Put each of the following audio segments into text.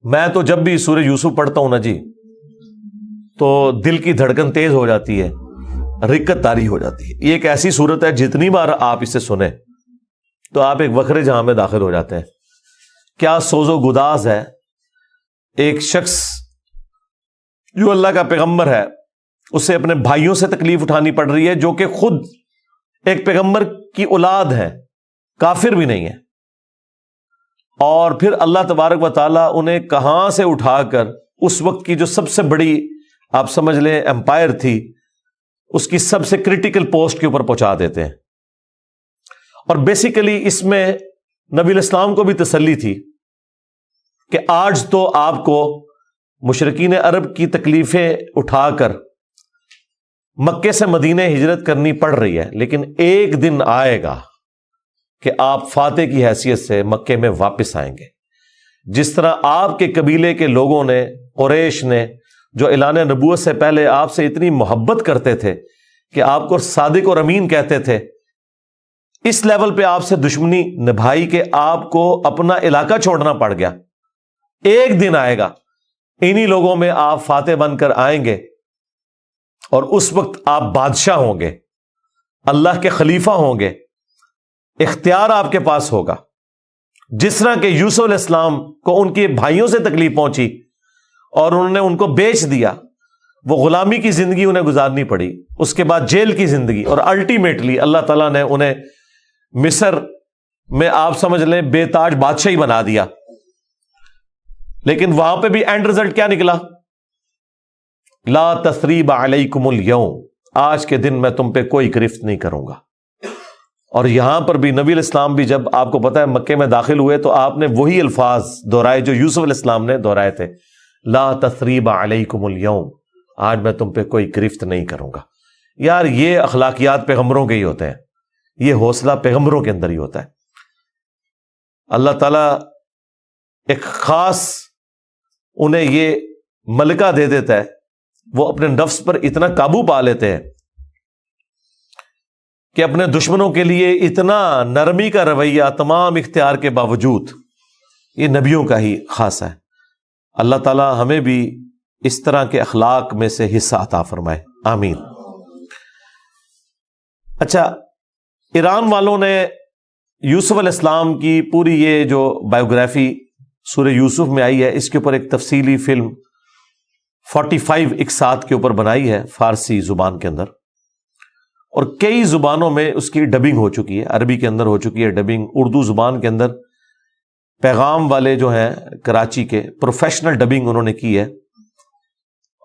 میں تو جب بھی سورہ یوسف پڑھتا ہوں نا جی تو دل کی دھڑکن تیز ہو جاتی ہے، رکت طاری ہو جاتی ہے۔ یہ ایک ایسی صورت ہے جتنی بار آپ اسے سنیں تو آپ ایک وکھرے جہاں میں داخل ہو جاتے ہیں۔ کیا سوز و گداز ہے، ایک شخص جو اللہ کا پیغمبر ہے اسے اپنے بھائیوں سے تکلیف اٹھانی پڑ رہی ہے جو کہ خود ایک پیغمبر کی اولاد ہے، کافر بھی نہیں ہے، اور پھر اللہ تبارک و تعالیٰ انہیں کہاں سے اٹھا کر اس وقت کی جو سب سے بڑی آپ سمجھ لیں امپائر تھی اس کی سب سے کرٹیکل پوسٹ کے اوپر پہنچا دیتے ہیں۔ اور بیسیکلی اس میں نبی الاسلام کو بھی تسلی تھی کہ آج تو آپ کو مشرکین عرب کی تکلیفیں اٹھا کر مکے سے مدینہ ہجرت کرنی پڑ رہی ہے، لیکن ایک دن آئے گا کہ آپ فاتح کی حیثیت سے مکے میں واپس آئیں گے۔ جس طرح آپ کے قبیلے کے لوگوں نے، قریش نے، جو اعلان نبوت سے پہلے آپ سے اتنی محبت کرتے تھے کہ آپ کو صادق اور امین کہتے تھے، اس لیول پہ آپ سے دشمنی نبھائی کہ آپ کو اپنا علاقہ چھوڑنا پڑ گیا۔ ایک دن آئے گا انہی لوگوں میں آپ فاتح بن کر آئیں گے، اور اس وقت آپ بادشاہ ہوں گے، اللہ کے خلیفہ ہوں گے، اختیار آپ کے پاس ہوگا۔ جس طرح کہ یوسف علیہ السلام کو ان کے بھائیوں سے تکلیف پہنچی اور انہوں نے ان کو بیچ دیا، وہ غلامی کی زندگی انہیں گزارنی پڑی، اس کے بعد جیل کی زندگی، اور الٹیمیٹلی اللہ تعالیٰ نے انہیں مصر میں آپ سمجھ لیں بے تاج بادشاہی بنا دیا۔ لیکن وہاں پہ بھی اینڈ رزلٹ کیا نکلا؟ لا تثریب علیکم اليوم، آج کے دن میں تم پہ کوئی گرفت نہیں کروں گا۔ اور یہاں پر بھی نبی علیہ السلام بھی جب آپ کو پتا ہے مکے میں داخل ہوئے تو آپ نے وہی الفاظ دہرائے جو یوسف علیہ السلام نے دہرائے تھے، لا تثریب علیکم اليوم، آج میں تم پہ کوئی گرفت نہیں کروں گا۔ یار یہ اخلاقیات پیغمبروں کے ہی ہوتے ہیں، یہ حوصلہ پیغمبروں کے اندر ہی ہوتا ہے۔ اللہ تعالیٰ ایک خاص انہیں یہ ملکہ دے دیتا ہے، وہ اپنے نفس پر اتنا قابو پا لیتے ہیں کہ اپنے دشمنوں کے لیے اتنا نرمی کا رویہ تمام اختیار کے باوجود، یہ نبیوں کا ہی خاصہ ہے۔ اللہ تعالیٰ ہمیں بھی اس طرح کے اخلاق میں سے حصہ عطا فرمائے، آمین۔ اچھا، ایران والوں نے یوسف علیہ السلام کی پوری یہ جو بایوگرافی سورہ یوسف میں آئی ہے، اس کے اوپر ایک تفصیلی فلم 45 اقساط کے اوپر بنائی ہے فارسی زبان کے اندر، اور کئی زبانوں میں اس کی ڈبنگ ہو چکی ہے۔ عربی کے اندر ہو چکی ہے ڈبنگ، اردو زبان کے اندر پیغام والے جو ہیں کراچی کے پروفیشنل ڈبنگ انہوں نے کی ہے۔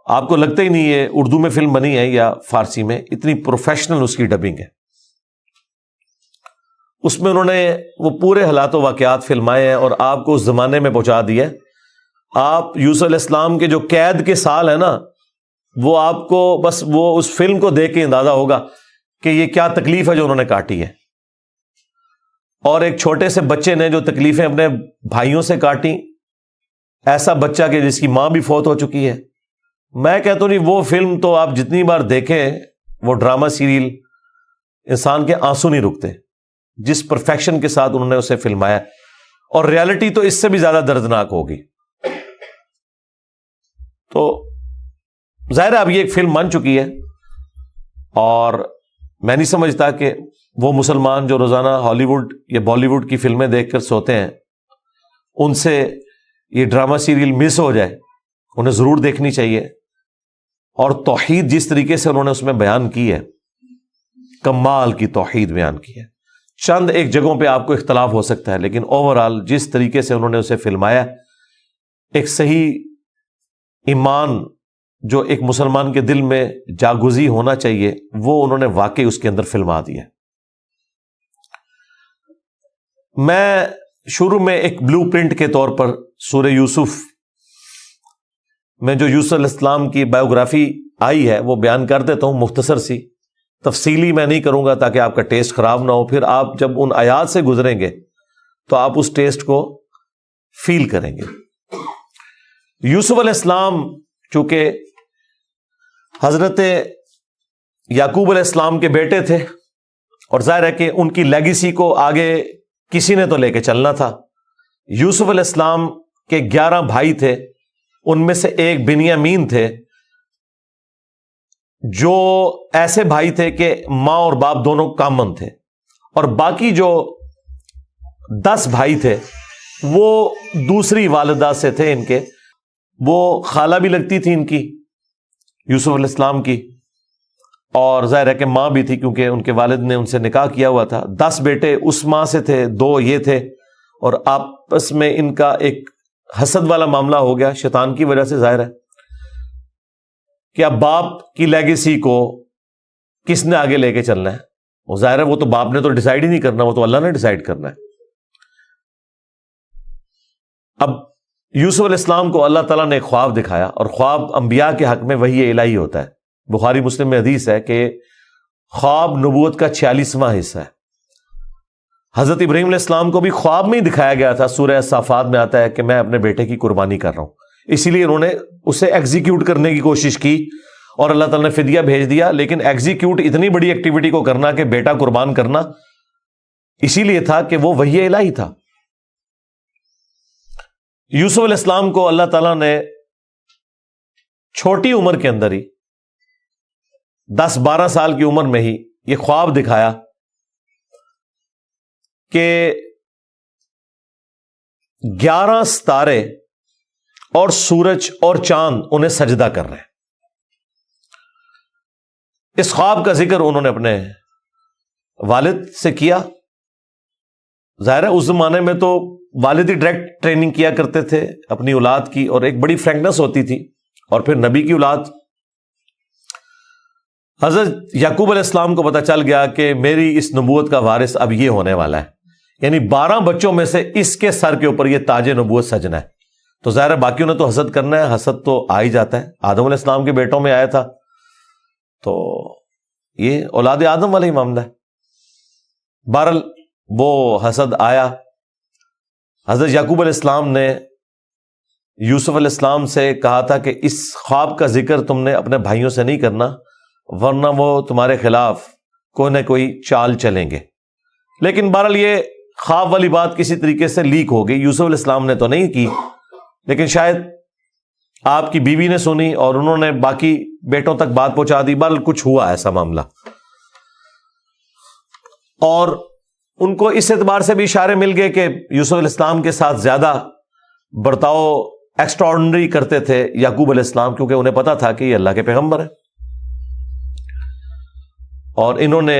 آپ کو لگتا ہی نہیں یہ اردو میں فلم بنی ہے یا فارسی میں، اتنی پروفیشنل اس کی ڈبنگ ہے۔ اس میں انہوں نے وہ پورے حالات و واقعات فلمائے ہیں اور آپ کو اس زمانے میں پہنچا دیا ہے۔ آپ یوسف علیہ السلام کے جو قید کے سال ہیں نا، وہ آپ کو بس وہ اس فلم کو دیکھ کے اندازہ ہوگا کہ یہ کیا تکلیف ہے جو انہوں نے کاٹی ہے، اور ایک چھوٹے سے بچے نے جو تکلیفیں اپنے بھائیوں سے کاٹی، ایسا بچہ کہ جس کی ماں بھی فوت ہو چکی ہے۔ میں کہتا ہوں نہیں، وہ فلم تو آپ جتنی بار دیکھیں، وہ ڈرامہ سیریل، انسان کے آنسو نہیں رکتے جس پرفیکشن کے ساتھ انہوں نے اسے فلمایا، اور ریالٹی تو اس سے بھی زیادہ دردناک ہوگی۔ تو ظاہر ہے اب یہ ایک فلم بن چکی ہے، اور میں نہیں سمجھتا کہ وہ مسلمان جو روزانہ ہالی ووڈ یا بالی ووڈ کی فلمیں دیکھ کر سوتے ہیں، ان سے یہ ڈرامہ سیریل مس ہو جائے، انہیں ضرور دیکھنی چاہیے۔ اور توحید جس طریقے سے انہوں نے اس میں بیان کی ہے، کمال کی توحید بیان کی ہے۔ چند ایک جگہوں پہ آپ کو اختلاف ہو سکتا ہے، لیکن اوورآل جس طریقے سے انہوں نے اسے فلمایا، ایک صحیح ایمان جو ایک مسلمان کے دل میں جاگزی ہونا چاہیے، وہ انہوں نے واقعی اس کے اندر فلما دیا۔ میں شروع میں ایک بلو پرنٹ کے طور پر سورہ یوسف میں جو یوسف علیہ السلام کی بایوگرافی آئی ہے وہ بیان کر دیتا ہوں، مختصر سی، تفصیلی میں نہیں کروں گا تاکہ آپ کا ٹیسٹ خراب نہ ہو۔ پھر آپ جب ان آیات سے گزریں گے تو آپ اس ٹیسٹ کو فیل کریں گے۔ یوسف علیہ السلام چونکہ حضرت یعقوب علیہ السلام کے بیٹے تھے، اور ظاہر ہے کہ ان کی لیگیسی کو آگے کسی نے تو لے کے چلنا تھا۔ یوسف علیہ السلام کہ 11 بھائی تھے، ان میں سے ایک بنیامین تھے، جو ایسے بھائی تھے کہ ماں اور باپ دونوں کامن تھے، اور باقی جو 10 بھائی تھے وہ دوسری والدہ سے تھے ان کے، وہ خالہ بھی لگتی تھی ان کی، یوسف علیہ السلام کی، اور ظاہر ہے کہ ماں بھی تھی کیونکہ ان کے والد نے ان سے نکاح کیا ہوا تھا۔ 10 بیٹے اس ماں سے تھے، 2 یہ تھے، اور آپس میں ان کا ایک حسد والا معاملہ ہو گیا شیطان کی وجہ سے، ظاہر ہے کہ اب باپ کی لیگیسی کو کس نے آگے لے کے چلنا ہے، وہ ظاہر ہے وہ تو باپ نے تو ڈیسائیڈ ہی نہیں کرنا، وہ تو اللہ نے ڈیسائیڈ کرنا ہے۔ اب یوسف علیہ السلام کو اللہ تعالیٰ نے ایک خواب دکھایا، اور خواب انبیاء کے حق میں وحی الہی ہوتا ہے۔ بخاری مسلم میں حدیث ہے کہ خواب نبوت کا 46واں حصہ ہے۔ حضرت ابراہیم علیہ السلام کو بھی خواب میں ہی دکھایا گیا تھا، سورہ صافات میں آتا ہے کہ میں اپنے بیٹے کی قربانی کر رہا ہوں، اسی لیے انہوں نے اسے ایگزیکیوٹ کرنے کی کوشش کی اور اللہ تعالیٰ نے فدیہ بھیج دیا، لیکن ایگزیکیوٹ اتنی بڑی ایکٹیویٹی کو کرنا کہ بیٹا قربان کرنا، اسی لیے تھا کہ وہ وحی الہی تھا۔ یوسف علیہ السلام کو اللہ تعالیٰ نے چھوٹی عمر کے اندر ہی 10-12 سال کی عمر میں ہی یہ خواب دکھایا کہ 11 ستارے اور سورج اور چاند انہیں سجدہ کر رہے ہیں۔ اس خواب کا ذکر انہوں نے اپنے والد سے کیا۔ ظاہر ہے اس زمانے میں تو والد ہی ڈائریکٹ ٹریننگ کیا کرتے تھے اپنی اولاد کی، اور ایک بڑی فرینکنس ہوتی تھی، اور پھر نبی کی اولاد۔ حضرت یعقوب علیہ السلام کو پتہ چل گیا کہ میری اس نبوت کا وارث اب یہ ہونے والا ہے، یعنی 12 بچوں میں سے اس کے سر کے اوپر یہ تاج نبوت سجنا ہے۔ تو ظاہر ہے باقیوں نے تو حسد کرنا ہے، حسد تو آ ہی جاتا ہے، آدم علیہ السلام کے بیٹوں میں آیا تھا، تو یہ اولاد آدم والا ہی معاملہ ہے۔ بہرحال وہ حسد آیا۔ حضرت یعقوب علیہ السلام نے یوسف علیہ السلام سے کہا تھا کہ اس خواب کا ذکر تم نے اپنے بھائیوں سے نہیں کرنا، ورنہ وہ تمہارے خلاف کوئی نہ کوئی چال چلیں گے۔ لیکن بہرحال یہ خواب والی بات کسی طریقے سے لیک ہو گئی، یوسف علیہ السلام نے تو نہیں کی، لیکن شاید آپ کی بیوی نے سنی اور انہوں نے باقی بیٹوں تک بات پہنچا دی۔ بہرحال کچھ ہوا ایسا معاملہ، اور ان کو اس اعتبار سے بھی اشارے مل گئے کہ یوسف علیہ السلام کے ساتھ زیادہ برتاؤ ایکسٹرا آرڈنری کرتے تھے یعقوب علیہ السلام، کیونکہ انہیں پتا تھا کہ یہ اللہ کے پیغمبر ہیں، اور انہوں نے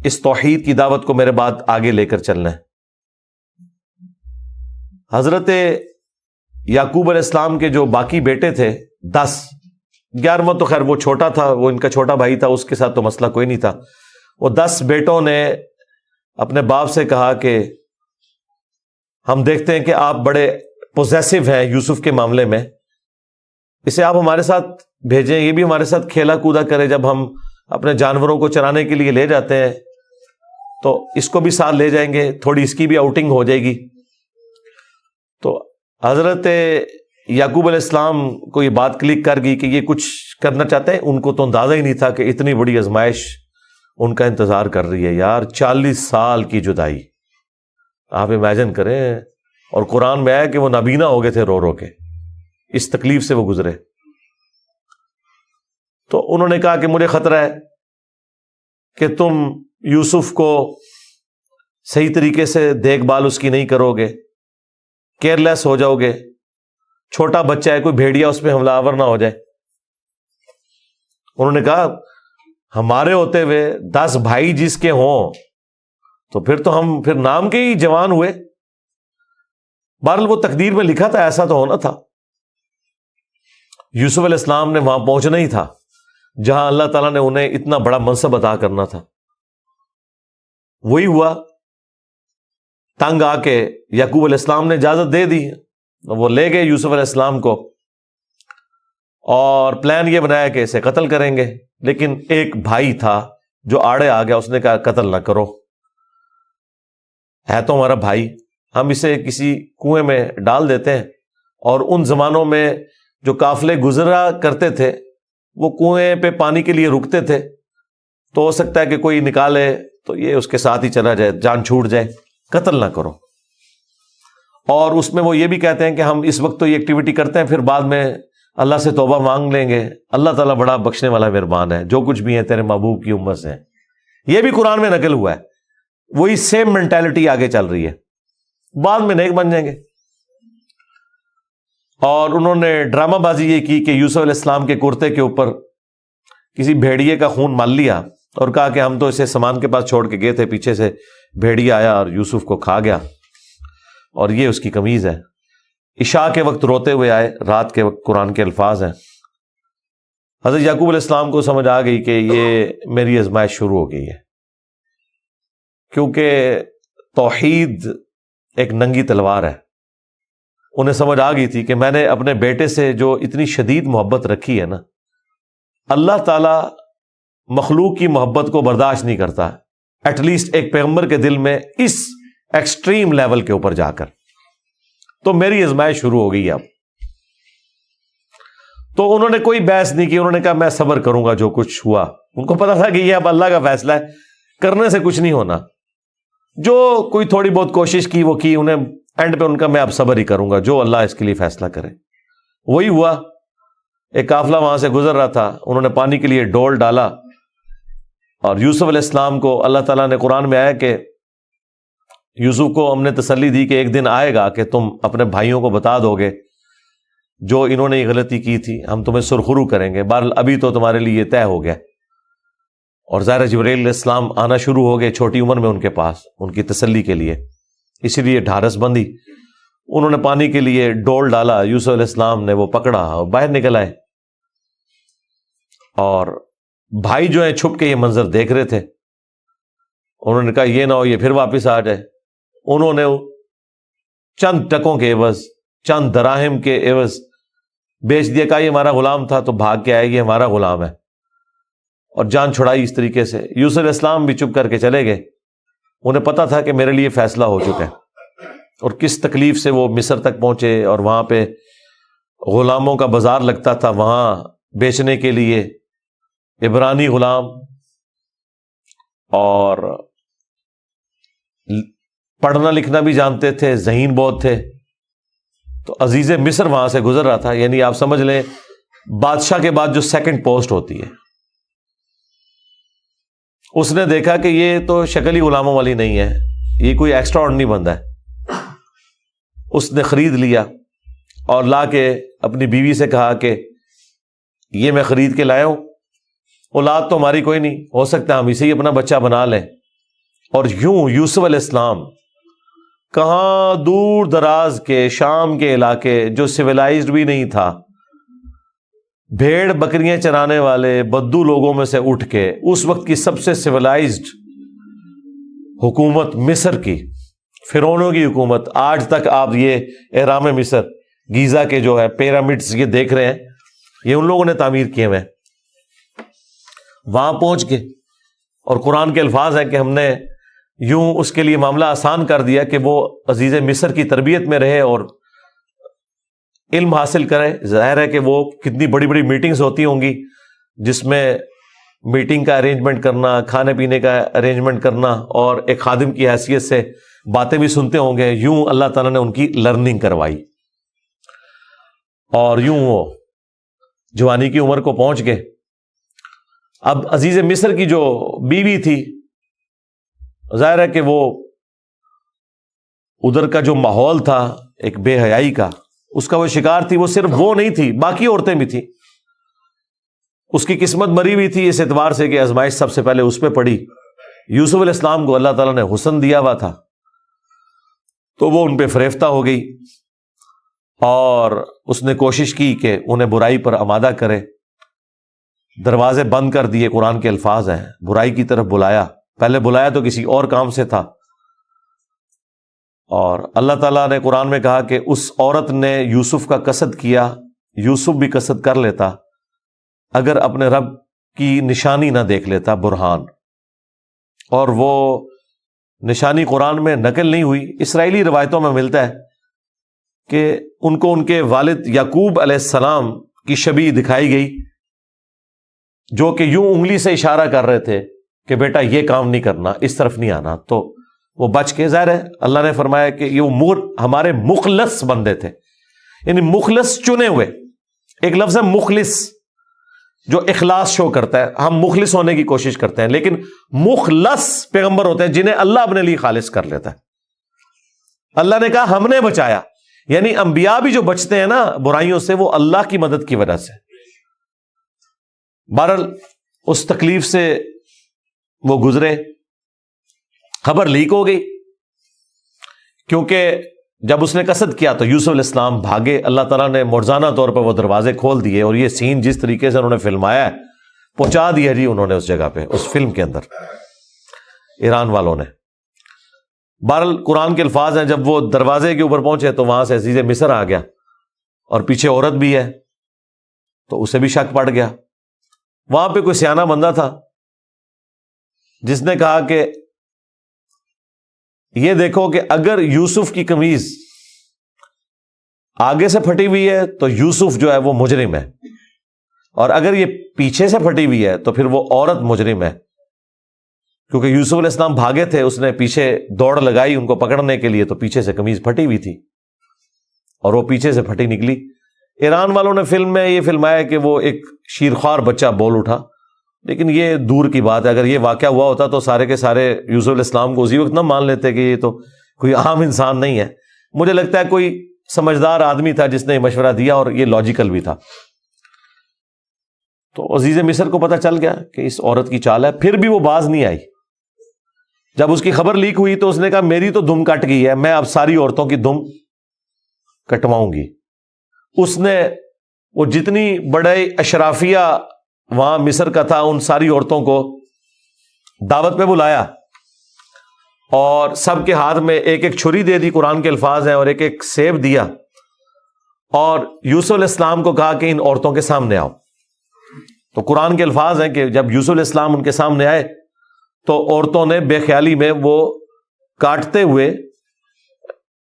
اس توحید کی دعوت کو میرے بعد آگے لے کر چلنا ہے۔ حضرت یعقوب علیہ السلام کے جو باقی بیٹے تھے 10، 11واں تو خیر وہ چھوٹا تھا، وہ ان کا چھوٹا بھائی تھا، اس کے ساتھ تو مسئلہ کوئی نہیں تھا۔ وہ 10 بیٹوں نے اپنے باپ سے کہا کہ ہم دیکھتے ہیں کہ آپ بڑے پوزیسو ہیں یوسف کے معاملے میں، اسے آپ ہمارے ساتھ بھیجیں، یہ بھی ہمارے ساتھ کھیلا کودا کرے، جب ہم اپنے جانوروں کو چرانے کے لیے لے جاتے ہیں تو اس کو بھی ساتھ لے جائیں گے، تھوڑی اس کی بھی آؤٹنگ ہو جائے گی۔ تو حضرت یعقوب علیہ السلام کو یہ بات کلک کر گئی کہ یہ کچھ کرنا چاہتے ہیں۔ ان کو تو اندازہ ہی نہیں تھا کہ اتنی بڑی آزمائش ان کا انتظار کر رہی ہے۔ یار 40 سال کی جدائی آپ امیجن کریں، اور قرآن میں آیا کہ وہ نابینا ہو گئے تھے رو رو کے، اس تکلیف سے وہ گزرے۔ تو انہوں نے کہا کہ مجھے خطرہ ہے کہ تم یوسف کو صحیح طریقے سے دیکھ بھال اس کی نہیں کرو گے، کیئر لیس ہو جاؤ گے، چھوٹا بچہ ہے، کوئی بھیڑیا اس پہ حملہ آور نہ ہو جائے۔ انہوں نے کہا ہمارے ہوتے ہوئے 10 بھائی جس کے ہوں تو پھر تو ہم پھر نام کے ہی جوان ہوئے۔ بہرحال وہ تقدیر میں لکھا تھا، ایسا تو ہونا تھا۔ یوسف علیہ السلام نے وہاں پہنچنا ہی تھا جہاں اللہ تعالیٰ نے انہیں اتنا بڑا منصب عطا کرنا تھا۔ وہی ہوا، تنگ آ کے یعقوب علیہ السلام نے اجازت دے دی، وہ لے گئے یوسف علیہ السلام کو، اور پلان یہ بنایا کہ اسے قتل کریں گے۔ لیکن ایک بھائی تھا جو آڑے آ گیا، اس نے کہا قتل نہ کرو، ہے تو ہمارا بھائی، ہم اسے کسی کنویں میں ڈال دیتے ہیں۔ اور ان زمانوں میں جو قافلے گزرا کرتے تھے وہ کنویں پہ پانی کے لیے رکتے تھے، تو ہو سکتا ہے کہ کوئی نکالے تو یہ اس کے ساتھ ہی چلا جائے، جان چھوٹ جائے، قتل نہ کرو۔ اور اس میں وہ یہ بھی کہتے ہیں کہ ہم اس وقت تو یہ ایکٹیویٹی کرتے ہیں، پھر بعد میں اللہ سے توبہ مانگ لیں گے، اللہ تعالیٰ بڑا بخشنے والا مہربان ہے، جو کچھ بھی ہے تیرے محبوب کی امت سے۔ یہ بھی قرآن میں نقل ہوا ہے، وہی سیم مینٹالٹی آگے چل رہی ہے، بعد میں نیک بن جائیں گے۔ اور انہوں نے ڈرامہ بازی یہ کی کہ یوسف علیہ السلام کے کرتے کے اوپر کسی بھیڑیے کا خون مال لیا اور کہا کہ ہم تو اسے سامان کے پاس چھوڑ کے گئے تھے، پیچھے سے بھیڑیا آیا اور یوسف کو کھا گیا، اور یہ اس کی قمیض ہے۔ عشاء کے وقت روتے ہوئے آئے، رات کے وقت قرآن کے الفاظ ہیں۔ حضرت یعقوب علیہ السلام کو سمجھ آ گئی کہ یہ میری آزمائش شروع ہو گئی ہے، کیونکہ توحید ایک ننگی تلوار ہے۔ انہیں سمجھ آ گئی تھی کہ میں نے اپنے بیٹے سے جو اتنی شدید محبت رکھی ہے نا، اللہ تعالی مخلوق کی محبت کو برداشت نہیں کرتا، ایٹ لیسٹ ایک پیغمبر کے دل میں اس ایکسٹریم لیول کے اوپر جا کر۔ تو میری آزمائش شروع ہو گئی اب۔ تو انہوں نے کوئی بحث نہیں کی، انہوں نے کہا میں صبر کروں گا جو کچھ ہوا۔ ان کو پتا تھا کہ یہ اب اللہ کا فیصلہ ہے، کرنے سے کچھ نہیں ہونا۔ جو کوئی تھوڑی بہت کوشش کی وہ کی، انہیں اینڈ پہ ان کا میں اب صبر ہی کروں گا، جو اللہ اس کے لیے فیصلہ کرے۔ وہی ہوا۔ ایک قافلہ وہاں سے گزر رہا تھا، انہوں نے پانی کے لیے ڈول ڈالا، اور یوسف علیہ السلام کو اللہ تعالیٰ نے قرآن میں آیا کہ یوسف کو ہم نے تسلی دی کہ ایک دن آئے گا کہ تم اپنے بھائیوں کو بتا دو گے جو انہوں نے یہ غلطی کی تھی، ہم تمہیں سرخرو کریں گے۔ بہرحال ابھی تو تمہارے لیے یہ طے ہو گیا۔ اور ظاہر جبرائیل علیہ السلام آنا شروع ہو گئے چھوٹی عمر میں ان کے پاس، ان کی تسلی کے لیے، اسی لیے ڈھارس بندی۔ انہوں نے پانی کے لیے ڈول ڈالا، یوسف علیہ السلام نے وہ پکڑا اور باہر نکل آئے، اور بھائی جو ہیں چھپ کے یہ منظر دیکھ رہے تھے۔ انہوں نے کہا یہ نہ ہو یہ پھر واپس آ جائے۔ انہوں نے چند ٹکوں کے عوض، چند دراہم کے عوض بیچ دیا، کہا یہ ہمارا غلام تھا، تو بھاگ کے آئے یہ ہمارا غلام ہے، اور جان چھڑائی اس طریقے سے۔ یوسف علیہ السلام بھی چپ کر کے چلے گئے، انہیں پتا تھا کہ میرے لیے فیصلہ ہو چکا ہے۔ اور کس تکلیف سے وہ مصر تک پہنچے، اور وہاں پہ غلاموں کا بازار لگتا تھا، وہاں بیچنے کے لیے عبرانی غلام، اور پڑھنا لکھنا بھی جانتے تھے، ذہین بہت تھے۔ تو عزیز مصر وہاں سے گزر رہا تھا، یعنی آپ سمجھ لیں بادشاہ کے بعد جو سیکنڈ پوسٹ ہوتی ہے۔ اس نے دیکھا کہ یہ تو شکل ہی غلاموں والی نہیں ہے، یہ کوئی ایکسٹرا آرڈنری بندہ ہے۔ اس نے خرید لیا اور لا کے اپنی بیوی سے کہا کہ یہ میں خرید کے لایا ہوں، اولاد تو ہماری کوئی نہیں، ہو سکتا ہے ہم اسے ہی اپنا بچہ بنا لیں۔ اور یوں یوسف علیہ السلام کہاں دور دراز کے شام کے علاقے جو سویلائزڈ بھی نہیں تھا، بھیڑ بکریاں چرانے والے بدو لوگوں میں سے اٹھ کے اس وقت کی سب سے سویلائزڈ حکومت مصر کی، فرعونوں کی حکومت، آج تک آپ یہ اہرام مصر گیزا کے جو ہے پیرامڈز یہ دیکھ رہے ہیں، یہ ان لوگوں نے تعمیر کیے ہوئے ہیں۔ وہاں پہنچ کے، اور قرآن کے الفاظ ہیں کہ ہم نے یوں اس کے لیے معاملہ آسان کر دیا کہ وہ عزیز مصر کی تربیت میں رہے اور علم حاصل کرے۔ ظاہر ہے کہ وہ کتنی بڑی بڑی میٹنگز ہوتی ہوں گی، جس میں میٹنگ کا ارینجمنٹ کرنا، کھانے پینے کا ارینجمنٹ کرنا، اور ایک خادم کی حیثیت سے باتیں بھی سنتے ہوں گے۔ یوں اللہ تعالیٰ نے ان کی لرننگ کروائی، اور یوں وہ جوانی کی عمر کو پہنچ گئے۔ اب عزیز مصر کی جو بیوی تھی، ظاہر ہے کہ وہ ادھر کا جو ماحول تھا ایک بے حیائی کا، اس کا وہ شکار تھی۔ وہ صرف وہ نہیں تھی، باقی عورتیں بھی تھیں۔ اس کی قسمت مری ہوئی تھی اس اعتبار سے کہ آزمائش سب سے پہلے اس پہ پڑی۔ یوسف علیہ السلام کو اللہ تعالیٰ نے حسن دیا ہوا تھا، تو وہ ان پہ فریفتہ ہو گئی، اور اس نے کوشش کی کہ انہیں برائی پر آمادہ کرے۔ دروازے بند کر دیے، قرآن کے الفاظ ہیں، برائی کی طرف بلایا۔ پہلے بلایا تو کسی اور کام سے تھا، اور اللہ تعالیٰ نے قرآن میں کہا کہ اس عورت نے یوسف کا قصد کیا، یوسف بھی قصد کر لیتا اگر اپنے رب کی نشانی نہ دیکھ لیتا، برہان۔ اور وہ نشانی قرآن میں نقل نہیں ہوئی، اسرائیلی روایتوں میں ملتا ہے کہ ان کو ان کے والد یعقوب علیہ السلام کی شبیہ دکھائی گئی، جو کہ یوں انگلی سے اشارہ کر رہے تھے کہ بیٹا یہ کام نہیں کرنا، اس طرف نہیں آنا۔ تو وہ بچ کے، ظاہر ہے اللہ نے فرمایا کہ یہ ہمارے مخلص بندے تھے، یعنی مخلص چنے ہوئے. ایک لفظ ہے مخلص جو اخلاص شو کرتا ہے، ہم مخلص ہونے کی کوشش کرتے ہیں، لیکن مخلص پیغمبر ہوتے ہیں جنہیں اللہ اپنے لیے خالص کر لیتا ہے. اللہ نے کہا ہم نے بچایا، یعنی انبیاء بھی جو بچتے ہیں نا برائیوں سے، وہ اللہ کی مدد کی وجہ سے. بہرحال اس تکلیف سے وہ گزرے، خبر لیک ہو گئی، کیونکہ جب اس نے قصد کیا تو یوسف علیہ السلام بھاگے. اللہ تعالیٰ نے مرزانہ طور پر وہ دروازے کھول دیے، اور یہ سین جس طریقے سے انہوں نے فلمایا ہے پہنچا دیا جی انہوں نے اس جگہ پہ، اس فلم کے اندر ایران والوں نے. بہرحال قرآن کے الفاظ ہیں، جب وہ دروازے کے اوپر پہنچے تو وہاں سے عزیز مصر آ گیا، اور پیچھے عورت بھی ہے تو اسے بھی شک پڑ گیا. وہاں پہ کوئی سیانہ بندہ تھا جس نے کہا کہ یہ دیکھو کہ اگر یوسف کی قمیض آگے سے پھٹی ہوئی ہے تو یوسف جو ہے وہ مجرم ہے، اور اگر یہ پیچھے سے پھٹی ہوئی ہے تو پھر وہ عورت مجرم ہے، کیونکہ یوسف علیہ السلام بھاگے تھے، اس نے پیچھے دوڑ لگائی ان کو پکڑنے کے لیے، تو پیچھے سے قمیض پھٹی ہوئی تھی اور وہ پیچھے سے پھٹی نکلی. ایران والوں نے فلم میں یہ فلمایا کہ وہ ایک شیرخوار بچہ بول اٹھا، لیکن یہ دور کی بات ہے. اگر یہ واقعہ ہوا ہوتا تو سارے کے سارے یوسف علیہ السلام کو اسی وقت نہ مان لیتے کہ یہ تو کوئی عام انسان نہیں ہے. مجھے لگتا ہے کوئی سمجھدار آدمی تھا جس نے مشورہ دیا، اور یہ لاجیکل بھی تھا. تو عزیز مصر کو پتہ چل گیا کہ اس عورت کی چال ہے، پھر بھی وہ باز نہیں آئی. جب اس کی خبر لیک ہوئی تو اس نے کہا میری تو دم کٹ گئی ہے، میں اب ساری عورتوں کی دم کٹواؤں گی. اس نے وہ جتنی بڑے اشرافیہ وہاں مصر کا تھا ان ساری عورتوں کو دعوت پہ بلایا، اور سب کے ہاتھ میں ایک ایک چھری دے دی، قرآن کے الفاظ ہیں، اور ایک ایک سیب دیا، اور یوسف علیہ السلام کو کہا کہ ان عورتوں کے سامنے آؤ. تو قرآن کے الفاظ ہیں کہ جب یوسف علیہ السلام ان کے سامنے آئے تو عورتوں نے بے خیالی میں وہ کاٹتے ہوئے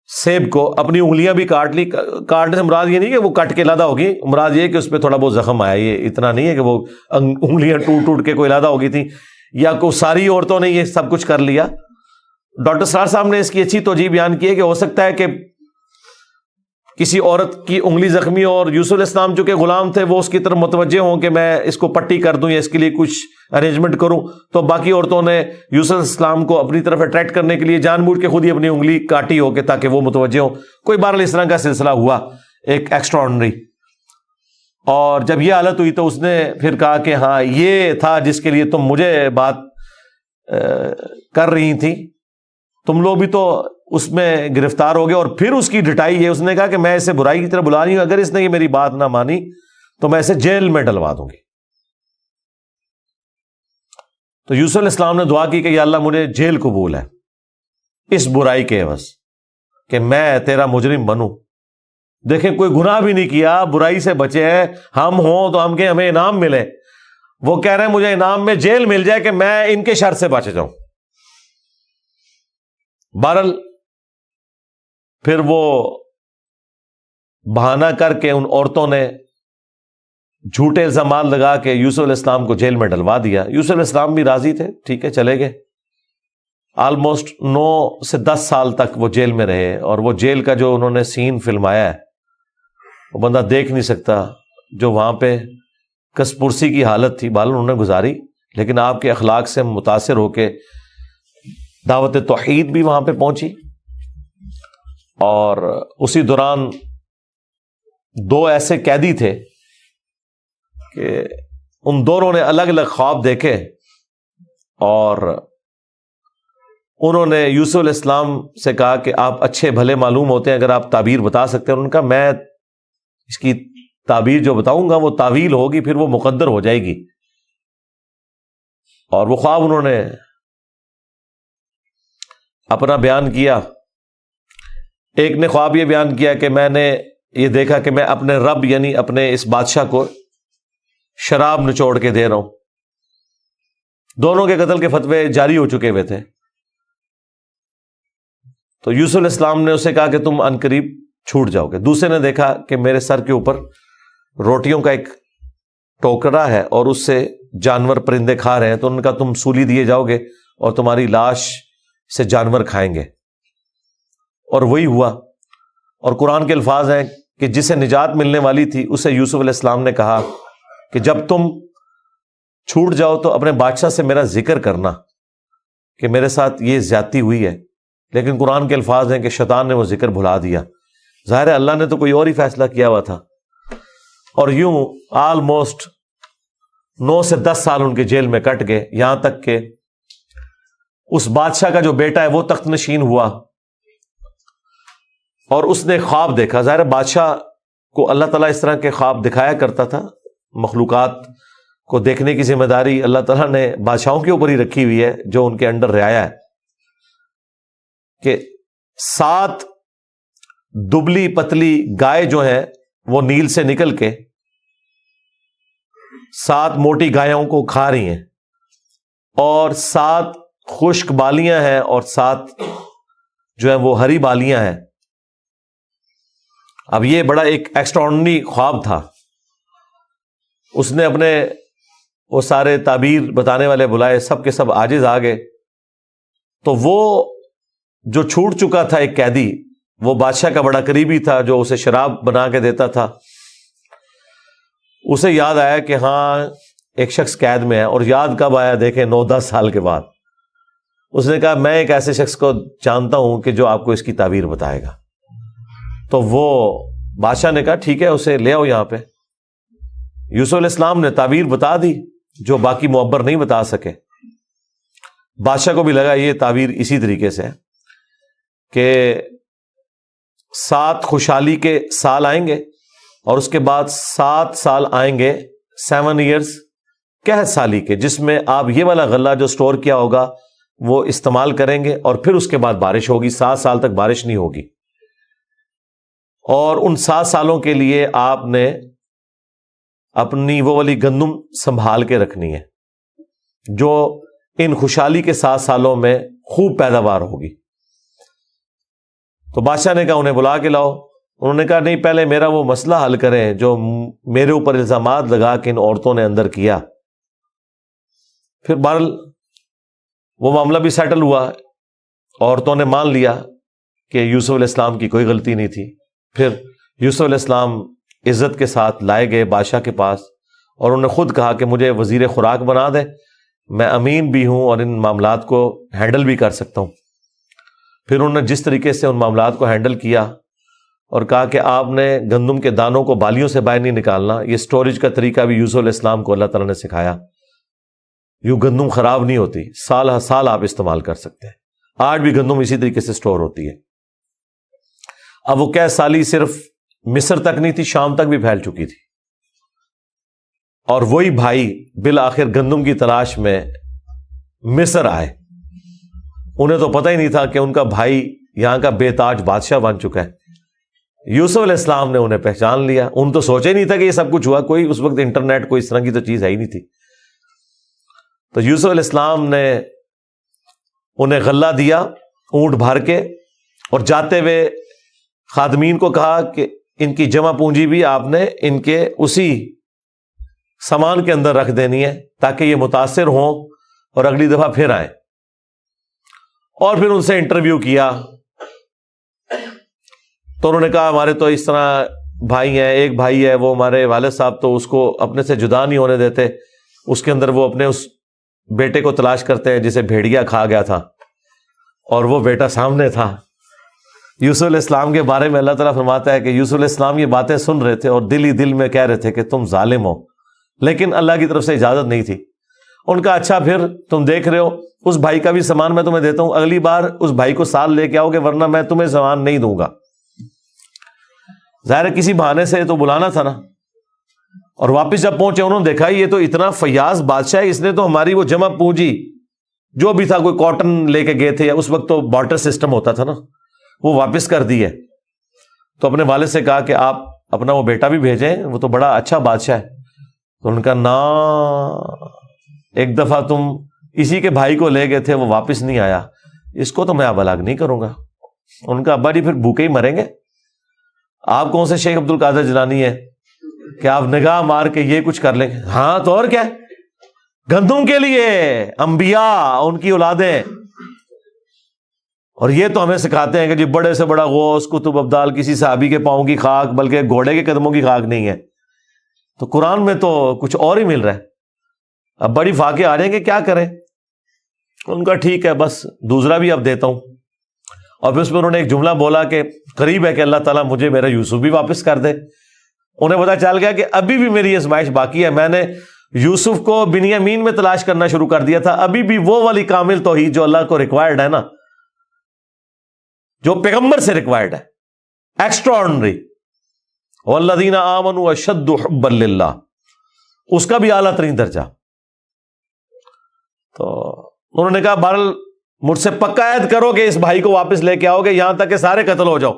سیب کو اپنی انگلیاں بھی کاٹ لی. کاٹنے سے مراد یہ نہیں کہ وہ کٹ کے علیحدہ ہوگی، مراد یہ کہ اس پہ تھوڑا بہت زخم آیا. یہ اتنا نہیں ہے کہ وہ انگلیاں ٹوٹ ٹوٹ کے کوئی علیحدہ ہو گئی تھی، یا کوئی ساری عورتوں نے یہ سب کچھ کر لیا. ڈاکٹر سرار صاحب نے اس کی اچھی توجہ بیان کی ہے کہ ہو سکتا ہے کہ کسی عورت کی انگلی زخمی اور یوسف علیہ السلام چونکہ غلام تھے وہ اس کی طرف متوجہ ہوں کہ میں اس کو پٹی کر دوں یا اس کے لیے کچھ ارینجمنٹ کروں، تو باقی عورتوں نے یوسف علیہ السلام کو اپنی طرف اٹریکٹ کرنے کے لیے جان بوجھ کے خود ہی اپنی انگلی کاٹی ہو کہ تاکہ وہ متوجہ ہوں. کوئی بہرحال اس طرح کا سلسلہ ہوا ایک ایکسٹرا آرڈنری. اور جب یہ حالت ہوئی تو اس نے پھر کہا کہ ہاں یہ تھا جس کے لیے تم مجھے بات کر رہی تھی، تم لوگ بھی تو اس میں گرفتار ہو گئے. اور پھر اس کی ڈٹائی ہے، اس نے کہا کہ میں اسے برائی کی طرف بلا رہی ہوں، اگر اس نے یہ میری بات نہ مانی تو میں اسے جیل میں ڈلوا دوں گی. تو یوسف علیہ السلام نے دعا کی کہ یا اللہ مجھے جیل قبول ہے اس برائی کے عوض کہ میں تیرا مجرم بنوں. دیکھیں کوئی گناہ بھی نہیں کیا، برائی سے بچے ہیں. ہم ہوں تو ہم کہ ہمیں انعام ملے، وہ کہہ رہے ہیں مجھے انعام میں جیل مل جائے کہ میں ان کے شر سے بچ جاؤں. بہرحال پھر وہ بہانہ کر کے ان عورتوں نے جھوٹے الزامات لگا کے یوسف علیہ السلام کو جیل میں ڈلوا دیا. یوسف علیہ السلام بھی راضی تھے، ٹھیک ہے چلے گئے. آلموسٹ 9 سے 10 سال تک وہ جیل میں رہے، اور وہ جیل کا جو انہوں نے سین فلمایا ہے وہ بندہ دیکھ نہیں سکتا. جو وہاں پہ کس پرسی کی حالت تھی بال انہوں نے گزاری، لیکن آپ کے اخلاق سے متاثر ہو کے دعوت توحید بھی وہاں پہ پہنچی. اور اسی دوران 2 ایسے قیدی تھے کہ ان دونوں نے الگ الگ خواب دیکھے، اور انہوں نے یوسف علیہ السلام سے کہا کہ آپ اچھے بھلے معلوم ہوتے ہیں، اگر آپ تعبیر بتا سکتے ہیں. ان کا میں اس کی تعبیر جو بتاؤں گا وہ تعویل ہوگی، پھر وہ مقدر ہو جائے گی. اور وہ خواب انہوں نے اپنا بیان کیا. ایک نے خواب یہ بیان کیا کہ میں نے یہ دیکھا کہ میں اپنے رب یعنی اپنے اس بادشاہ کو شراب نچوڑ کے دے رہا ہوں. دونوں کے قتل کے فتوے جاری ہو چکے ہوئے تھے. تو یوسف علیہ السلام نے اسے کہا کہ تم عنقریب چھوٹ جاؤ گے. دوسرے نے دیکھا کہ میرے سر کے اوپر روٹیوں کا ایک ٹوکرا ہے اور اس سے جانور پرندے کھا رہے ہیں، تو ان کا تم سولی دیے جاؤ گے اور تمہاری لاش سے جانور کھائیں گے، اور وہی ہوا۔ اور قرآن کے الفاظ ہیں کہ جسے نجات ملنے والی تھی اسے یوسف علیہ السلام نے کہا کہ جب تم چھوٹ جاؤ تو اپنے بادشاہ سے میرا ذکر کرنا کہ میرے ساتھ یہ زیادتی ہوئی ہے، لیکن قرآن کے الفاظ ہیں کہ شیطان نے وہ ذکر بھلا دیا۔ ظاہر ہے اللہ نے تو کوئی اور ہی فیصلہ کیا ہوا تھا، اور یوں آلموسٹ 9 سے 10 سال ان کے جیل میں کٹ گئے، یہاں تک کہ اس بادشاہ کا جو بیٹا ہے وہ تخت نشین ہوا، اور اس نے خواب دیکھا۔ ظاہر بادشاہ کو اللہ تعالیٰ اس طرح کے خواب دکھایا کرتا تھا، مخلوقات کو دیکھنے کی ذمہ داری اللہ تعالیٰ نے بادشاہوں کے اوپر ہی رکھی ہوئی ہے جو ان کے انڈر رعایا ہے، کہ 7 دبلی پتلی گائے جو ہیں وہ نیل سے نکل کے 7 موٹی گایوں کو کھا رہی ہیں، اور 7 خشک بالیاں ہیں اور 7 جو ہیں وہ ہری بالیاں ہیں۔ اب یہ بڑا ایک ایکسٹراڈنری خواب تھا۔ اس نے اپنے وہ سارے تعبیر بتانے والے بلائے، سب کے سب عاجز آ گئے۔ تو وہ جو چھوٹ چکا تھا ایک قیدی، وہ بادشاہ کا بڑا قریبی تھا جو اسے شراب بنا کے دیتا تھا، اسے یاد آیا کہ ہاں ایک شخص قید میں ہے۔ اور یاد کب آیا؟ دیکھیں 9-10 سال کے بعد۔ اس نے کہا میں ایک ایسے شخص کو جانتا ہوں کہ جو آپ کو اس کی تعبیر بتائے گا۔ تو وہ بادشاہ نے کہا ٹھیک ہے اسے لے آؤ یہاں پہ۔ یوسف علیہ السلام نے تعبیر بتا دی جو باقی معبر نہیں بتا سکے۔ بادشاہ کو بھی لگا یہ تعبیر اسی طریقے سے ہے کہ 7 خوشحالی کے سال آئیں گے، اور اس کے بعد 7 سال آئیں گے 7 ایئرز قحط سالی کے، جس میں آپ یہ والا غلہ جو سٹور کیا ہوگا وہ استعمال کریں گے، اور پھر اس کے بعد بارش ہوگی۔ 7 سال تک بارش نہیں ہوگی، اور ان 7 سالوں کے لیے آپ نے اپنی وہ والی گندم سنبھال کے رکھنی ہے جو ان خوشحالی کے 7 سالوں میں خوب پیداوار ہوگی۔ تو بادشاہ نے کہا انہیں بلا کے لاؤ۔ انہوں نے کہا نہیں، پہلے میرا وہ مسئلہ حل کریں جو میرے اوپر الزامات لگا کے ان عورتوں نے اندر کیا۔ پھر بہرحال وہ معاملہ بھی سیٹل ہوا، عورتوں نے مان لیا کہ یوسف علیہ السلام کی کوئی غلطی نہیں تھی۔ پھر یوسف علیہ السلام عزت کے ساتھ لائے گئے بادشاہ کے پاس، اور انہوں نے خود کہا کہ مجھے وزیر خوراک بنا دیں، میں امین بھی ہوں اور ان معاملات کو ہینڈل بھی کر سکتا ہوں۔ پھر انہوں نے جس طریقے سے ان معاملات کو ہینڈل کیا اور کہا کہ آپ نے گندم کے دانوں کو بالیوں سے باہر نہیں نکالنا، یہ سٹوریج کا طریقہ بھی یوسف علیہ السلام کو اللہ تعالیٰ نے سکھایا۔ یوں گندم خراب نہیں ہوتی، سال ہر سال آپ استعمال کر سکتے ہیں۔ آج بھی گندم اسی طریقے سے سٹور ہوتی ہے۔ اب وہ قحط سالی صرف مصر تک نہیں تھی، شام تک بھی پھیل چکی تھی، اور وہی بھائی بالآخر گندم کی تلاش میں مصر آئے۔ انہیں تو پتہ ہی نہیں تھا کہ ان کا بھائی یہاں کا بے تاج بادشاہ بن چکا ہے۔ یوسف علیہ السلام نے انہیں پہچان لیا۔ ان تو سوچا ہی نہیں تھا کہ یہ سب کچھ ہوا، کوئی اس وقت انٹرنیٹ کوئی اس طرح کی تو چیز ہے ہی نہیں تھی۔ تو یوسف علیہ السلام نے انہیں غلہ دیا اونٹ بھر کے، اور جاتے ہوئے خادمین کو کہا کہ ان کی جمع پونجی بھی آپ نے ان کے اسی سامان کے اندر رکھ دینی ہے تاکہ یہ متاثر ہوں اور اگلی دفعہ پھر آئیں۔ اور پھر ان سے انٹرویو کیا تو انہوں نے کہا ہمارے تو اس طرح بھائی ہیں، ایک بھائی ہے وہ ہمارے والد صاحب تو اس کو اپنے سے جدا نہیں ہونے دیتے، اس کے اندر وہ اپنے اس بیٹے کو تلاش کرتے ہیں جسے بھیڑیا کھا گیا تھا، اور وہ بیٹا سامنے تھا۔ یوسف علیہ السلام کے بارے میں اللہ تعالیٰ فرماتا ہے کہ یوسف علیہ السلام یہ باتیں سن رہے تھے اور دل ہی دل میں کہہ رہے تھے کہ تم ظالم ہو، لیکن اللہ کی طرف سے اجازت نہیں تھی۔ ان کا اچھا پھر تم دیکھ رہے ہو اس بھائی کا بھی سامان میں تمہیں دیتا ہوں، اگلی بار اس بھائی کو ساتھ لے کے آؤ گے ورنہ میں تمہیں سامان نہیں دوں گا۔ ظاہر ہے کسی بہانے سے تو بلانا تھا نا۔ اور واپس جب پہنچے انہوں نے دیکھا یہ تو اتنا فیاض بادشاہ ہے، اس نے تو ہماری وہ جمع پونجی جو بھی تھا، کوئی کاٹن لے کے گئے تھے یا اس وقت تو بارٹر سسٹم ہوتا تھا نا، وہ واپس کر دی ہے۔ تو اپنے والد سے کہا کہ آپ اپنا وہ بیٹا بھی بھیجیں، وہ تو بڑا اچھا بادشاہ ہے۔ تو ان کا نا ایک دفعہ تم اسی کے بھائی کو لے گئے تھے، وہ واپس نہیں آیا، اس کو تو میں اب الگ نہیں کروں گا۔ ان کا ابا جی پھر بھوکے ہی مریں گے۔ آپ کون سے شیخ عبد القادر جیلانی ہے کہ آپ نگاہ مار کے یہ کچھ کر لیں گے؟ ہاں تو اور کیا، گندم کے لیے انبیاء ان کی اولادیں اور یہ تو ہمیں سکھاتے ہیں کہ جی بڑے سے بڑا غوث قطب ابدال کسی صحابی کے پاؤں کی خاک بلکہ گھوڑے کے قدموں کی خاک نہیں ہے. تو قرآن میں تو کچھ اور ہی مل رہا ہے. اب بڑی فاقے آ رہے ہیں کہ کیا کریں. ان کا ٹھیک ہے بس دوسرا بھی اب دیتا ہوں. اور پھر اس میں انہوں نے ایک جملہ بولا کہ قریب ہے کہ اللہ تعالیٰ مجھے میرا یوسف بھی واپس کر دے. انہیں پتا چل گیا کہ ابھی بھی میری آزمائش باقی ہے. میں نے یوسف کو بنیامین میں تلاش کرنا شروع کر دیا تھا. ابھی بھی وہ والی کامل توحید جو اللہ کو ریکوائرڈ ہے نا, جو پیغمبر سے ریکوائرڈ ہے, ایکسٹرا آرڈنری, والذین آمنوا اشد حبا للہ, اس کا بھی اعلیٰ ترین درجہ. تو انہوں نے کہا بہرحال مجھ سے پکا عہد کرو کہ اس بھائی کو واپس لے کے آؤ گے یہاں تک کہ سارے قتل ہو جاؤ,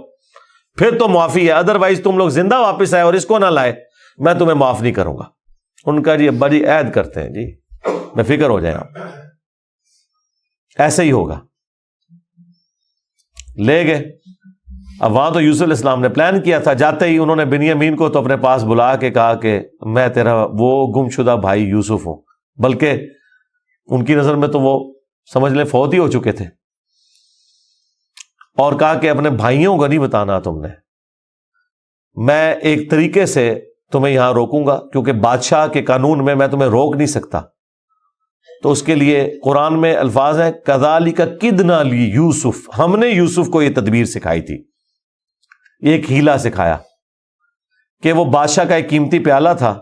پھر تو معافی ہے, ادروائز تم لوگ زندہ واپس آئے اور اس کو نہ لائے میں تمہیں معاف نہیں کروں گا. ان کا جی ابا جی عہد کرتے ہیں جی, میں فکر ہو جائے آپ, ایسے ہی ہوگا. لے گئے. اب وہاں تو یوسف علیہ السلام نے پلان کیا تھا. جاتے ہی انہوں نے بنیامین کو تو اپنے پاس بلا کے کہا کہ میں تیرا وہ گم شدہ بھائی یوسف ہوں. بلکہ ان کی نظر میں تو وہ سمجھ لیں فوت ہی ہو چکے تھے. اور کہا کہ اپنے بھائیوں کو نہیں بتانا تم نے, میں ایک طریقے سے تمہیں یہاں روکوں گا کیونکہ بادشاہ کے قانون میں تمہیں روک نہیں سکتا. تو اس کے لیے قرآن میں الفاظ ہیں کذالک کدنا لی یوسف, ہم نے یوسف کو یہ تدبیر سکھائی تھی, ایک ہیلا سکھایا کہ وہ بادشاہ کا ایک قیمتی پیالہ تھا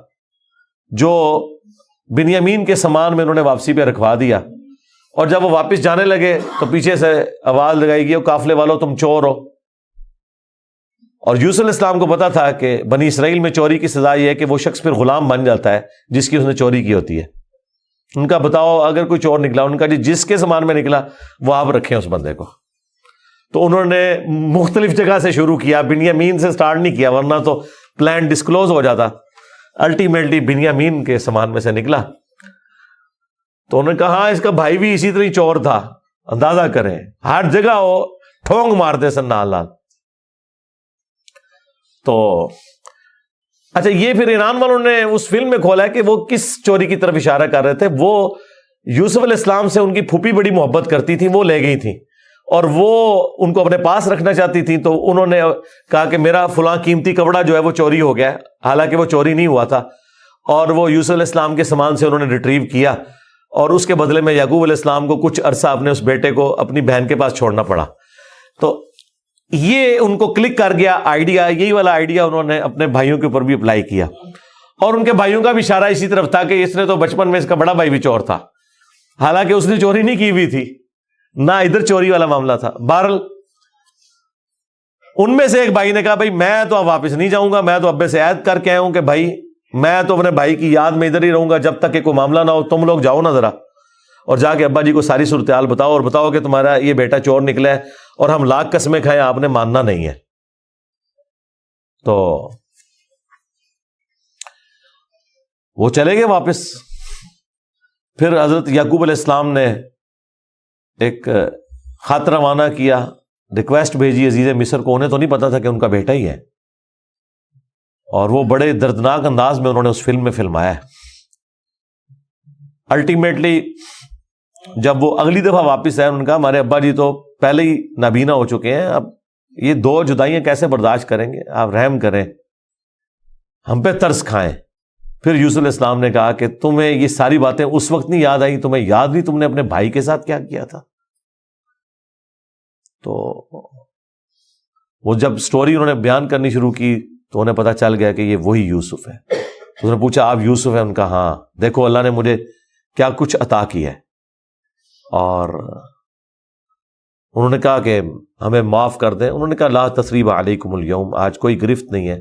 جو بنیامین کے سامان میں انہوں نے واپسی پہ رکھوا دیا, اور جب وہ واپس جانے لگے تو پیچھے سے آواز لگائی گئی قافلے والوں تم چور ہو. اور یوسف علیہ السلام کو پتا تھا کہ بنی اسرائیل میں چوری کی سزا یہ ہے کہ وہ شخص پھر غلام بن جاتا ہے جس کی اس نے چوری کی ہوتی ہے. ان کا بتاؤ اگر کوئی چور نکلا, ان کا جی جس کے سامان میں نکلا وہ آپ رکھیں اس بندے کو. تو انہوں نے مختلف جگہ سے شروع کیا, بنیامین سے سٹارٹ نہیں کیا ورنہ تو پلان ڈسکلوز ہو جاتا. الٹیمیٹلی بنیامین کے سامان میں سے نکلا. تو انہوں نے کہا ہاں اس کا بھائی بھی اسی طرح چور تھا, اندازہ کریں ہر جگہ وہ ٹھونگ مارتے سن نال نال. تو اچھا یہ پھر ایران والوں نے اس فلم میں کھولا ہے کہ وہ کس چوری کی طرف اشارہ کر رہے تھے. وہ یوسف علیہ السلام سے ان کی پھوپھی بڑی محبت کرتی تھی, وہ لے گئی تھیں اور وہ ان کو اپنے پاس رکھنا چاہتی تھیں. تو انہوں نے کہا کہ میرا فلاں قیمتی کپڑا جو ہے وہ چوری ہو گیا, حالانکہ وہ چوری نہیں ہوا تھا. اور وہ یوسف علیہ السلام کے سامان سے انہوں نے ریٹریو کیا, اور اس کے بدلے میں یعقوب علیہ السلام کو کچھ عرصہ اپنے اس بیٹے کو اپنی بہن کے پاس چھوڑنا پڑا. تو یہ ان کو کلک کر گیا آئیڈیا, یہی والا آئیڈیا انہوں نے اپنے بھائیوں کے اوپر بھی اپلائی کیا. اور ان کے بھائیوں کا بھی اشارہ اسی طرف تھا کہ اس نے تو بچپن میں اس کا بڑا بھائی بھی چور تھا, حالانکہ اس نے چوری نہیں کی ہوئی تھی, نہ ادھر چوری والا معاملہ تھا. بہرحال ان میں سے ایک بھائی نے کہا بھائی میں تو اب واپس نہیں جاؤں گا, میں تو ابے سے عہد کر کے آیا ہوں کہ بھائی میں تو اپنے بھائی کی یاد میں ادھر ہی رہوں گا جب تک کہ کوئی معاملہ نہ ہو. تم لوگ جاؤ نا ذرا اور جا کے ابا جی کو ساری صورتحال بتاؤ, اور بتاؤ کہ تمہارا یہ بیٹا چور نکلا ہے اور ہم لاکھ قسمیں کھائیں آپ نے ماننا نہیں ہے. تو وہ چلے گئے واپس. پھر حضرت یعقوب علیہ السلام نے ایک خط روانہ کیا, ریکویسٹ بھیجی عزیز مصر کو. انہیں تو نہیں پتا تھا کہ ان کا بیٹا ہی ہے, اور وہ بڑے دردناک انداز میں انہوں نے اس فلم میں فلمایا. الٹیمیٹلی جب وہ اگلی دفعہ واپس آئے, انہوں نے کہا ہمارے ابا جی تو پہلے ہی نابینا ہو چکے ہیں, اب یہ 2 جدائیاں کیسے برداشت کریں گے, آپ رحم کریں, ہم پہ ترس کھائیں. پھر یوسف علیہ السلام نے کہا کہ تمہیں یہ ساری باتیں اس وقت نہیں یاد آئی, تمہیں یاد نہیں تم نے اپنے بھائی کے ساتھ کیا کیا تھا. تو وہ جب سٹوری انہوں نے بیان کرنی شروع کی تو انہیں پتا چل گیا کہ یہ وہی یوسف ہے. اس نے پوچھا آپ یوسف ہیں؟ ان کا ہاں, دیکھو اللہ نے مجھے کیا کچھ عطا کیا ہے. اور انہوں نے کہا کہ ہمیں معاف کر دیں. انہوں نے کہا لا تثریب علیکم اليوم, آج کوئی گرفت نہیں ہے.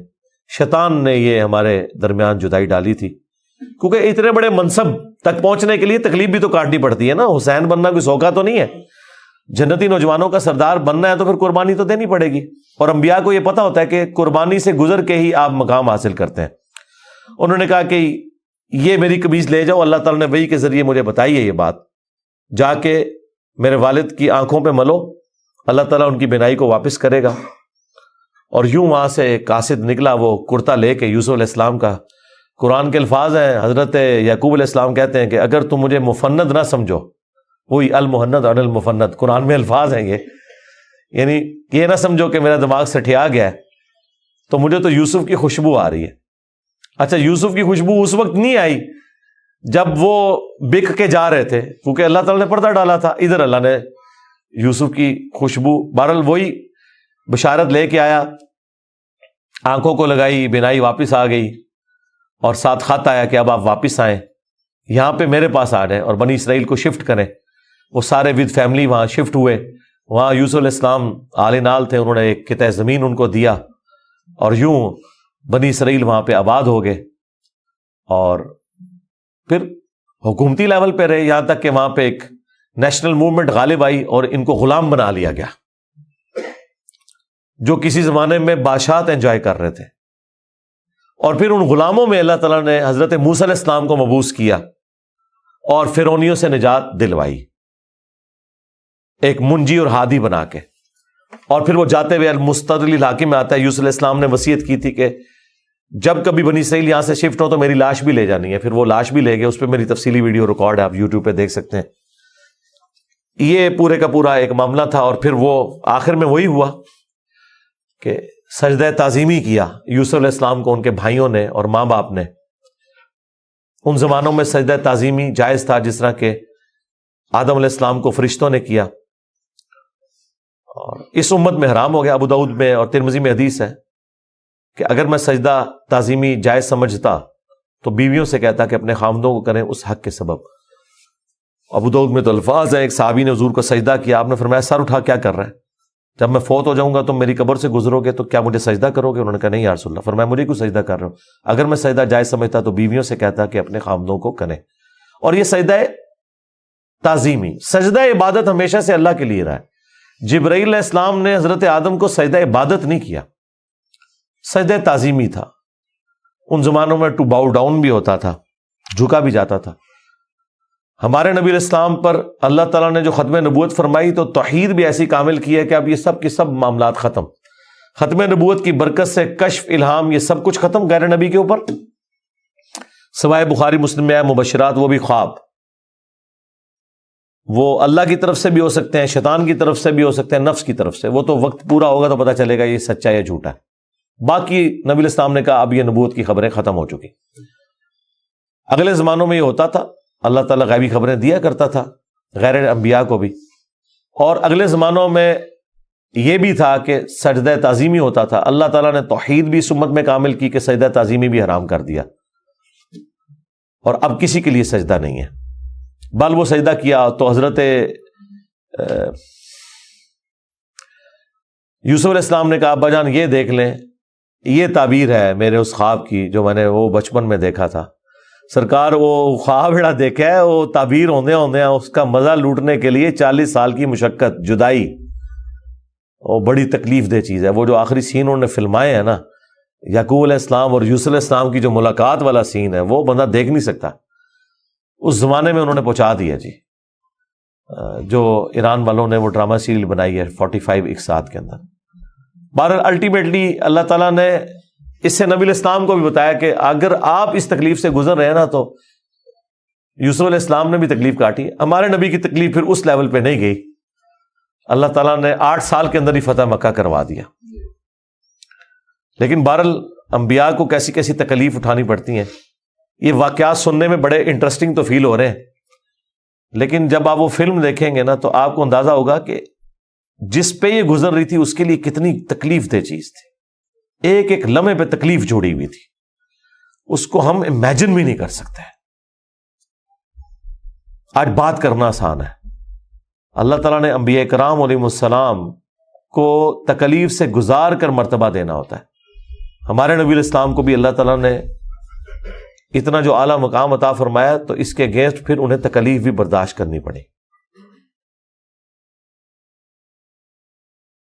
شیطان نے یہ ہمارے درمیان جدائی ڈالی تھی, کیونکہ اتنے بڑے منصب تک پہنچنے کے لیے تکلیف بھی تو کاٹنی پڑتی ہے نا. حسین بننا کوئی سوکھا تو نہیں ہے, جنتی نوجوانوں کا سردار بننا ہے تو پھر قربانی تو دینی پڑے گی. اور انبیاء کو یہ پتا ہوتا ہے کہ قربانی سے گزر کے ہی آپ مقام حاصل کرتے ہیں. انہوں نے کہا کہ یہ میری قمیص لے جاؤ, اللہ تعالیٰ نے وحی کے ذریعے مجھے بتائی ہے یہ بات, جا کے میرے والد کی آنکھوں پہ ملو, اللہ تعالیٰ ان کی بینائی کو واپس کرے گا. اور یوں وہاں سے ایک قاصد نکلا, وہ کرتا لے کے یوسف علیہ السلام کا. قرآن کے الفاظ ہیں, حضرت یعقوب علیہ السلام کہتے ہیں کہ اگر تم مجھے مفند نہ سمجھو, وہی المحند اور المفند, قرآن میں الفاظ ہیں یہ, یعنی یہ نہ سمجھو کہ میرا دماغ سٹھیا گیا ہے تو مجھے تو یوسف کی خوشبو آ رہی ہے. اچھا یوسف کی خوشبو اس وقت نہیں آئی جب وہ بک کے جا رہے تھے, کیونکہ اللہ تعالیٰ نے پردہ ڈالا تھا. ادھر اللہ نے یوسف کی خوشبو بہرحال وہی بشارت لے کے آیا, آنکھوں کو لگائی, بینائی واپس آ گئی, اور ساتھ خط آیا کہ اب آپ واپس آئیں, یہاں پہ میرے پاس آ جائیں اور بنی اسرائیل کو شفٹ کریں. وہ سارے ود فیملی وہاں شفٹ ہوئے. وہاں یوسف علیہ السلام آل نال تھے, انہوں نے ایک قطعہ زمین ان کو دیا, اور یوں بنی اسرائیل وہاں پہ آباد ہو گئے. اور پھر حکومتی لیول پہ رہے یہاں تک کہ وہاں پہ ایک نیشنل موومنٹ غالب آئی اور ان کو غلام بنا لیا گیا, جو کسی زمانے میں بادشاہت انجوائے کر رہے تھے. اور پھر ان غلاموں میں اللہ تعالیٰ نے حضرت موسیٰ علیہ السلام کو مبعوث کیا اور فرعونیوں سے نجات دلوائی, ایک منجی اور ہادی بنا کے. اور پھر وہ جاتے ہوئے المستدل الحاکم میں آتا ہے, یوسف علیہ السلام نے وصیت کی تھی کہ جب کبھی بنی اسرائیل یہاں سے شفٹ ہو تو میری لاش بھی لے جانی ہے. پھر وہ لاش بھی لے گئے, اس پہ میری تفصیلی ویڈیو ریکارڈ ہے, آپ یوٹیوب پہ دیکھ سکتے ہیں. یہ پورے کا پورا ایک معاملہ تھا. اور پھر وہ آخر میں وہی ہوا کہ سجدہ تعظیمی کیا یوسف علیہ السلام کو ان کے بھائیوں نے اور ماں باپ نے. ان زمانوں میں سجدہ تعظیمی جائز تھا, جس طرح کہ آدم علیہ السلام کو فرشتوں نے کیا, اور اس امت میں حرام ہو گیا. ابو داؤد میں اور ترمذی میں حدیث ہے کہ اگر میں سجدہ تعظیمی جائز سمجھتا تو بیویوں سے کہتا کہ اپنے خامدوں کو کریں اس حق کے سبب. ابو داؤد میں تو الفاظ ہیں, ایک صحابی نے حضور کو سجدہ کیا, آپ نے فرمایا سر اٹھا کیا کر رہا ہے, جب میں فوت ہو جاؤں گا تم میری قبر سے گزرو گے تو کیا مجھے سجدہ کرو گے؟ انہوں نے کہا نہیں یا رسول اللہ. فرمایا مجھے کیوں سجدہ کر رہے ہو؟ اگر میں سجدہ جائز سمجھتا تو بیویوں سے کہتا کہ اپنے خامدوں کو کریں. اور یہ سجدہ تعظیمی, سجدہ عبادت ہمیشہ سے اللہ کے لیے رہا ہے. جبرائیل علیہ السلام نے حضرت آدم کو سجدہ عبادت نہیں کیا, سجدہ تعظیمی تھا. ان زمانوں میں ٹو باؤ ڈاؤن بھی ہوتا تھا, جھکا بھی جاتا تھا. ہمارے نبی علیہ السلام پر اللہ تعالیٰ نے جو ختم نبوت فرمائی تو توحید بھی ایسی کامل کی ہے کہ اب یہ سب کے سب معاملات ختم. ختم نبوت کی برکت سے کشف, الہام, یہ سب کچھ ختم غیر نبی کے اوپر, سوائے بخاری مسلم میں مبشرات, وہ بھی خواب. وہ اللہ کی طرف سے بھی ہو سکتے ہیں, شیطان کی طرف سے بھی ہو سکتے ہیں, نفس کی طرف سے. وہ تو وقت پورا ہوگا تو پتہ چلے گا یہ سچا ہے یا جھوٹا ہے. باقی نبی علیہ السلام نے کہا اب یہ نبوت کی خبریں ختم ہو چکی. اگلے زمانوں میں یہ ہوتا تھا, اللہ تعالیٰ غیبی خبریں دیا کرتا تھا غیر انبیاء کو بھی. اور اگلے زمانوں میں یہ بھی تھا کہ سجدہ تعظیمی ہوتا تھا. اللہ تعالیٰ نے توحید بھی اس امت میں کامل کی کہ سجدہ تعظیمی بھی حرام کر دیا, اور اب کسی کے لیے سجدہ نہیں ہے. بل وہ سجدہ کیا تو حضرت یوسف علیہ السلام نے کہا ابا جان یہ دیکھ لیں, یہ تعبیر ہے میرے اس خواب کی جو میں نے وہ بچپن میں دیکھا تھا. سرکار وہ خواب بڑا دیکھا ہے, وہ تعبیر ہوندے اس کا مزہ لوٹنے کے لیے 40 سال کی مشقت, جدائی, وہ بڑی تکلیف دہ چیز ہے. وہ جو آخری سین انہوں نے فلمائے ہیں نا, یعقوب علیہ السلام اور یوسف علیہ السلام کی جو ملاقات والا سین ہے, وہ بندہ دیکھ نہیں سکتا. اس زمانے میں انہوں نے پہنچا دیا جی. جو ایران والوں نے وہ ڈرامہ سیریل بنائی ہے 45 اقساط کے اندر. بہرحال الٹیمیٹلی اللہ تعالیٰ نے اس سے نبی علیہ السلام کو بھی بتایا کہ اگر آپ اس تکلیف سے گزر رہے ہیں نا, تو یوسف علیہ السلام نے بھی تکلیف کاٹی. ہمارے نبی کی تکلیف پھر اس لیول پہ نہیں گئی. اللہ تعالیٰ نے 8 سال کے اندر ہی فتح مکہ کروا دیا. لیکن بہرحال انبیاء کو کیسی کیسی تکلیف اٹھانی پڑتی ہیں. یہ واقعات سننے میں بڑے انٹرسٹنگ تو فیل ہو رہے ہیں, لیکن جب آپ وہ فلم دیکھیں گے نا تو آپ کو اندازہ ہوگا کہ جس پہ یہ گزر رہی تھی اس کے لیے کتنی تکلیف دہ چیز تھی. ایک ایک لمحے پہ تکلیف جوڑی ہوئی تھی, اس کو ہم امیجن بھی نہیں کر سکتے. آج بات کرنا آسان ہے. اللہ تعالیٰ نے انبیاء کرام علیہ السلام کو تکلیف سے گزار کر مرتبہ دینا ہوتا ہے. ہمارے نبی علیہ السلام کو بھی اللہ تعالیٰ نے اتنا جو اعلیٰ مقام عطا فرمایا تو اس کے اگینسٹ پھر انہیں تکلیف بھی برداشت کرنی پڑی.